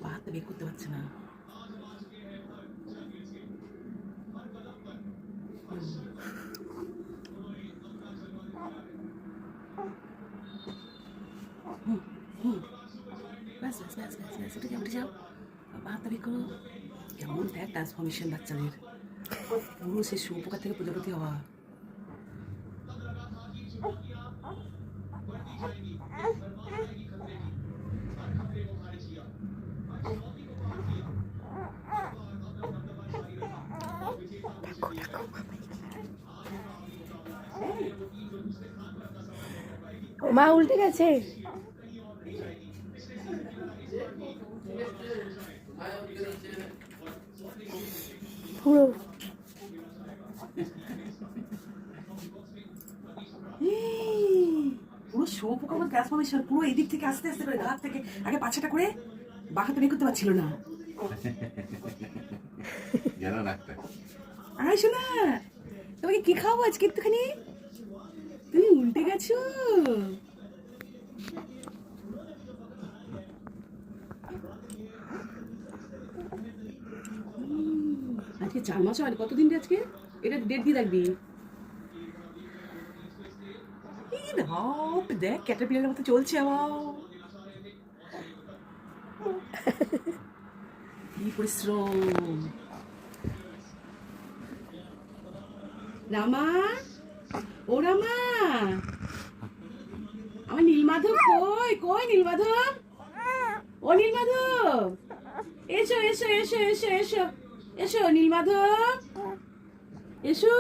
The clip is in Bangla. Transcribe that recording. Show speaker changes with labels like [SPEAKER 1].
[SPEAKER 1] হাতে বের করতে পারছে না। ব্যাস ব্যাস ব্যাস ব্যাস ব্যাস, উঠে যাও উঠে যাও, হাতটা বের করো। কেমন দেখ ট্রান্সফরমেশন বাচ্চাদের, পুরো সে শুয়োপোকা থেকে প্রজাপতি হওয়া।
[SPEAKER 2] মা উল্টে গেছে। পুরো
[SPEAKER 1] পুরো শুয়োপোকা আমার ট্রান্সফরমেশন, পুরো এদিক থেকে আস্তে আস্তে করে ঘাট থেকে আগে পাছাটা করে বাঁকাতে বের করতে পারছিল না। আয় শোনা, তোমাকে কি খাওয়াবো আজকে একটুখানি? তুমি উল্টে গেছো। আজকে 4 মাস হয়, কতদিন রে আজকে? এটা ডেট দিয়ে রাখবি। দেখ ক্যাটারপিলারের মতো চলছে আবার। কি পরিশ্রম। রামা, ও রামা, আমার নীলমাধব কই? কই নীলমাধব? ও নীলমাধব, এসো এসো এসো এসো এসো এসো নীলমাধব, এসো।